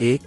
1،